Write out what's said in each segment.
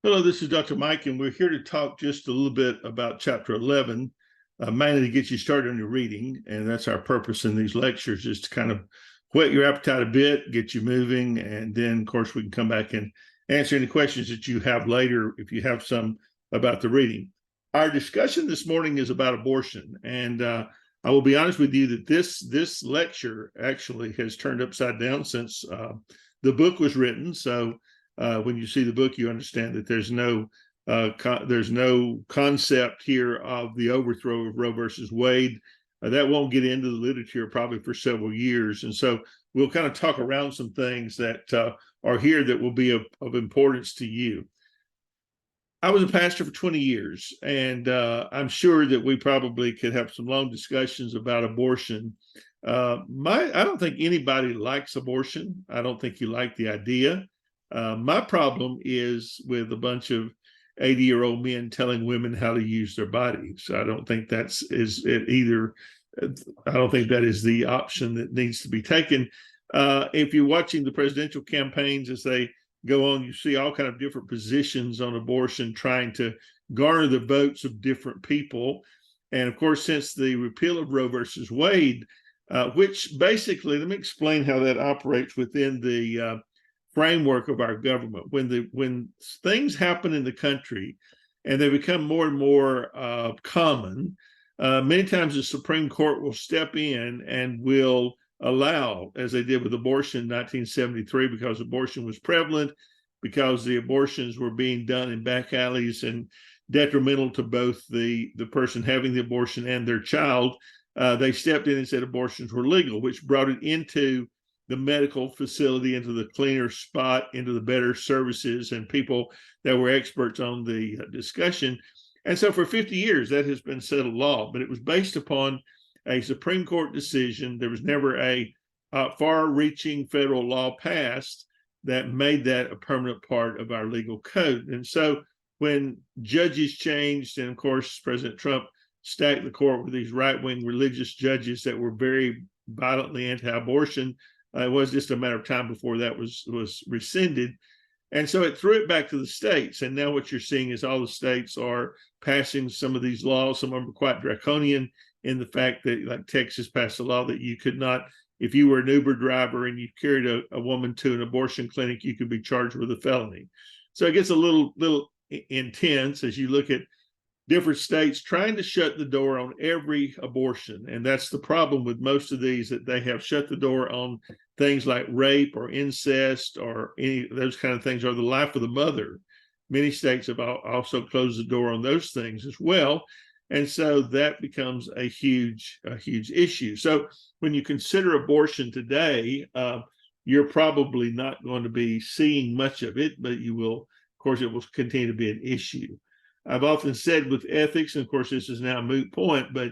Hello, this is Dr. Mike, and we're here to talk just a little bit about Chapter 11, mainly to get you started on your reading. And that's our purpose in these lectures, is to kind of whet your appetite a bit, get you moving, and then, of course, we can come back and answer any questions that you have later, if you have some about the reading. Our discussion this morning is about abortion, and I will be honest with you that this lecture actually has turned upside down since the book was written. So when you see the book, you understand that there's no concept here of the overthrow of Roe versus Wade. That won't get into the literature probably for several years, and so we'll kind of talk around some things that are here that will be of importance to you. I was a pastor for 20 years, and I'm sure that we probably could have some long discussions about abortion. I don't think anybody likes abortion. I don't think you like the idea. My problem is with a bunch of 80-year-old men telling women how to use their bodies. I don't think that's is it either. I don't think that is the option that needs to be taken. If you're watching the presidential campaigns as they go on, you see all kind of different positions on abortion, trying to garner the votes of different people. And of course, since the repeal of Roe versus Wade, which basically, let me explain how that operates within the framework of our government. When things happen in the country and they become more and more common, many times the Supreme Court will step in and will allow, as they did with abortion in 1973, because abortion was prevalent, because the abortions were being done in back alleys and detrimental to both the person having the abortion and their child. They stepped in and said abortions were legal, which brought it into the medical facility, into the cleaner spot, into the better services and people that were experts on the discussion. And so for 50 years, that has been settled law, but it was based upon a Supreme Court decision. There was never a far-reaching federal law passed that made that a permanent part of our legal code. And so when judges changed, and of course, President Trump stacked the court with these right-wing religious judges that were very violently anti-abortion, it was just a matter of time before that was rescinded. And so it threw it back to the states. And now what you're seeing is all the states are passing some of these laws. Some of them are quite draconian in the fact that, like Texas passed a law that you could not, if you were an Uber driver and you carried a woman to an abortion clinic, you could be charged with a felony. So it gets a little intense as you look at different states trying to shut the door on every abortion. And that's the problem with most of these, that they have shut the door on things like rape or incest or any of those kind of things, or the life of the mother. Many states have also closed the door on those things as well. And so that becomes a huge issue. So when you consider abortion today, you're probably not going to be seeing much of it, but you will, of course, it will continue to be an issue. I've often said with ethics, and of course this is now a moot point, but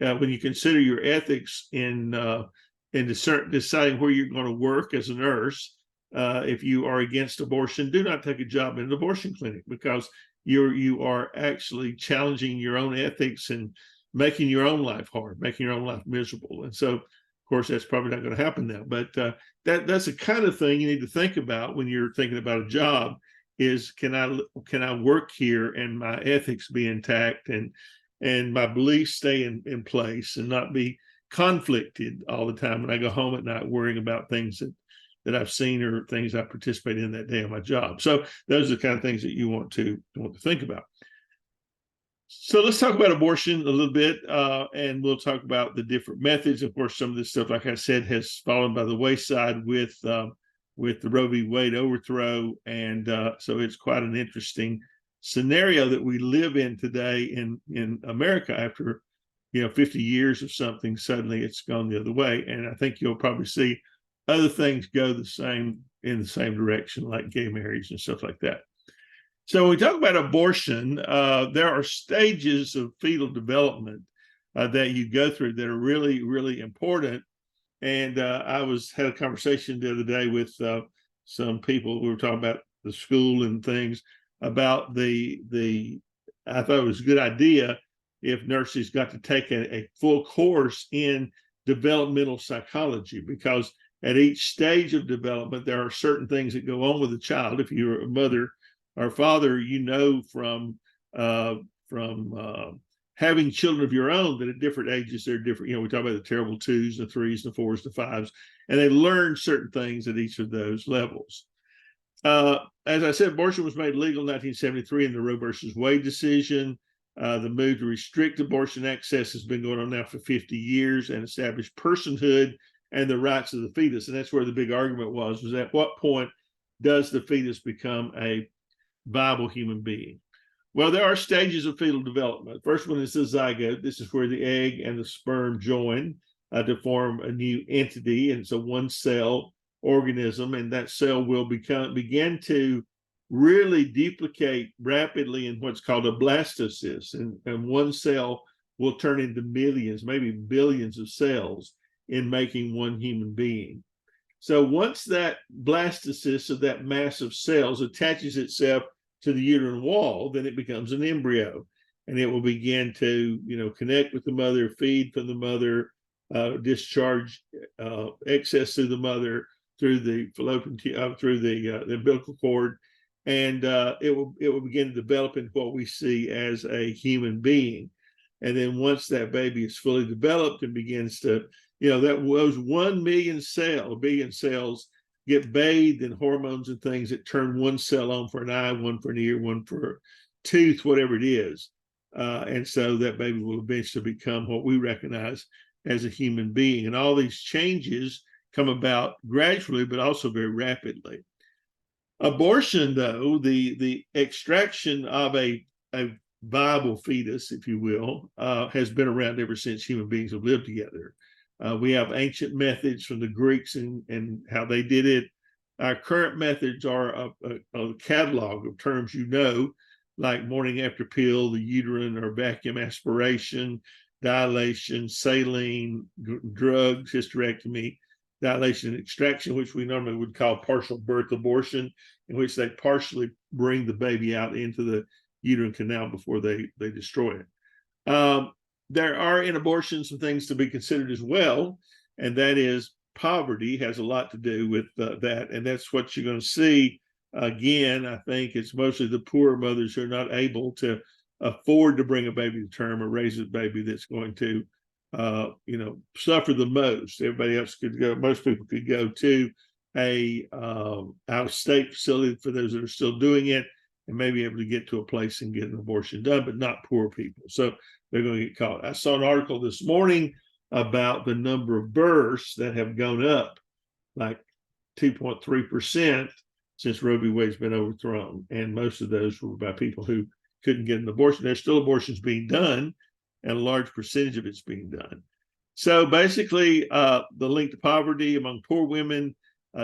when you consider your ethics in deciding where you're going to work as a nurse, if you are against abortion, do not take a job in an abortion clinic, because you are actually challenging your own ethics and making your own life hard, making your own life miserable. And so, of course, that's probably not going to happen now. But that's the kind of thing you need to think about when you're thinking about a job. Is can I work here and my ethics be intact and my beliefs stay in place and not be conflicted all the time when I go home at night worrying about things that I've seen or things I participated in that day on my job. So those are the kind of things that you want to think about. So let's talk about abortion a little bit, and we'll talk about the different methods. Of course, some of this stuff, like I said, has fallen by the wayside with the Roe v. Wade overthrow. And so it's quite an interesting scenario that we live in today in America. After 50 years of something, suddenly it's gone the other way. And I think you'll probably see other things go in the same direction, like gay marriage and stuff like that. So when we talk about abortion, there are stages of fetal development that you go through that are really, really important. And I had a conversation the other day with some people. We were talking about the school and things about I thought it was a good idea if nurses got to take a full course in developmental psychology, because at each stage of development, there are certain things that go on with the child. If you're a mother Our Father, having children of your own that at different ages, they're different. We talk about the terrible twos, the threes, the fours, the fives, and they learn certain things at each of those levels. As I said, abortion was made legal in 1973 in the Roe versus Wade decision. The move to restrict abortion access has been going on now for 50 years and established personhood and the rights of the fetus. And that's where the big argument was at what point does the fetus become a viable human being? Well, there are stages of fetal development. First one is the zygote. This is where the egg and the sperm join to form a new entity, and it's a one-cell organism, and that cell will begin to really duplicate rapidly in what's called a blastocyst, and one cell will turn into millions, maybe billions of cells in making one human being. So once that blastocyst, of that mass of cells, attaches itself to the uterine wall, then it becomes an embryo, and it will begin to, connect with the mother, feed from the mother, discharge excess to the mother through the fallopian through the umbilical cord, and it will begin to develop into what we see as a human being. And then once that baby is fully developed and begins to, that was 1 million cells get bathed in hormones and things that turn one cell on for an eye, one for an ear, one for a tooth, whatever it is. And so that baby will eventually become what we recognize as a human being. And all these changes come about gradually, but also very rapidly. Abortion, though, the extraction of a viable fetus, if you will, has been around ever since human beings have lived together. We have ancient methods from the Greeks and how they did it. Our current methods are a catalog of terms, like morning after pill, the uterine or vacuum aspiration, dilation, saline, drugs, hysterectomy, dilation and extraction, which we normally would call partial birth abortion, in which they partially bring the baby out into the uterine canal before they destroy it. There are in abortion some things to be considered as well, and that is poverty has a lot to do with that, and that's what you're going to see. Again, I think it's mostly the poor mothers who are not able to afford to bring a baby to term or raise a baby that's going to suffer the most. Everybody else could go, most people could go to a out-of-state facility for those that are still doing it and maybe able to get to a place and get an abortion done, but not poor people. So they're going to get caught. I saw an article this morning about the number of births that have gone up like 2.3% since Roe v. Wade's been overthrown. And most of those were by people who couldn't get an abortion. There's still abortions being done, and a large percentage of it's being done. So basically, the link to poverty among poor women,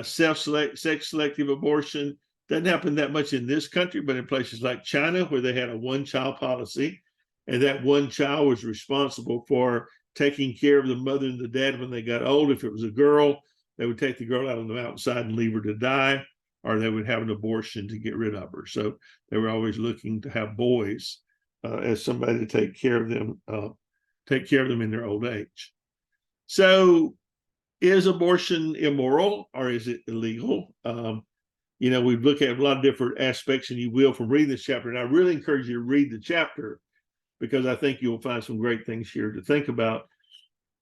sex-selective abortion doesn't happen that much in this country, but in places like China, where they had a one-child policy, and that one child was responsible for taking care of the mother and the dad when they got old. If it was a girl, they would take the girl out on the mountainside and leave her to die, or they would have an abortion to get rid of her. So they were always looking to have boys as somebody to take care of them in their old age. So is abortion immoral or is it illegal? We've looked at a lot of different aspects, and you will from reading this chapter. And I really encourage you to read the chapter because I think you'll find some great things here to think about.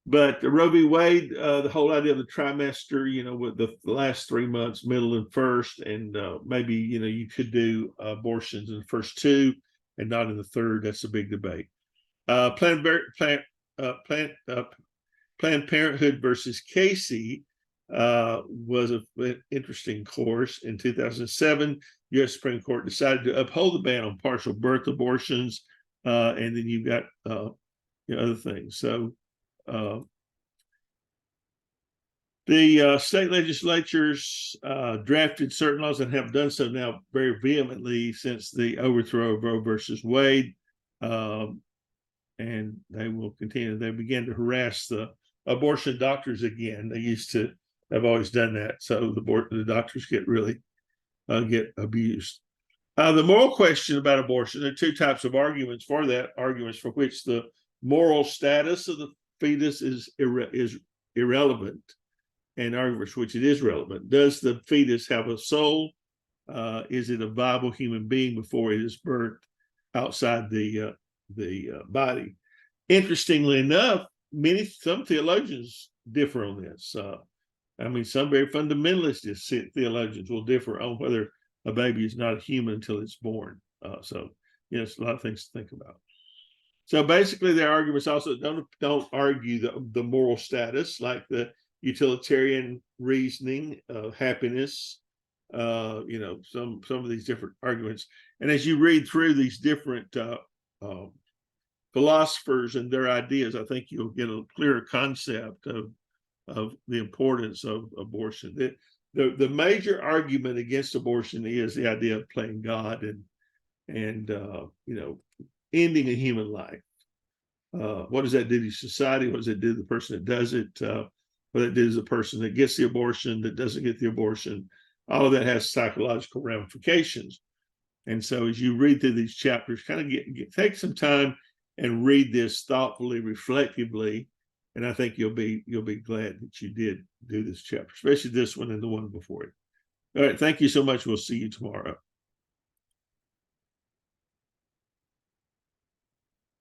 But the Roe v. Wade, the whole idea of the trimester, with the last 3 months, middle and first, and maybe, you could do abortions in the first 2 and not in the third. That's a big debate. Planned Parenthood versus Casey was an interesting course. In 2007, U.S. Supreme Court decided to uphold the ban on partial birth abortions, and then you've got other things. So the state legislatures drafted certain laws and have done so now very vehemently since the overthrow of Roe versus Wade, and they will continue. They began to harass the abortion doctors again. They used to have always done that, so the doctors get abused. The moral question about abortion, there are 2 types of arguments for that. Arguments for which the moral status of the fetus is irrelevant, and arguments for which it is relevant. Does the fetus have a soul? Is it a viable human being before it is burnt outside the body? Interestingly enough, some theologians differ on this. I mean, some very fundamentalist theologians will differ on whether a baby is not a human until it's born. So, it's a lot of things to think about. So basically, their arguments also don't argue the moral status, like the utilitarian reasoning of happiness. Some of these different arguments. And as you read through these different philosophers and their ideas, I think you'll get a clearer concept of the importance of abortion. The major argument against abortion is the idea of playing God and ending a human life. What does that do to society? What does it do to the person that does it? What it does to the person that gets the abortion, that doesn't get the abortion? All of that has psychological ramifications. And so as you read through these chapters, kind of take some time and read this thoughtfully, reflectively. And I think you'll be glad that you did do this chapter, especially this one and the one before it. All right. Thank you so much. We'll see you tomorrow.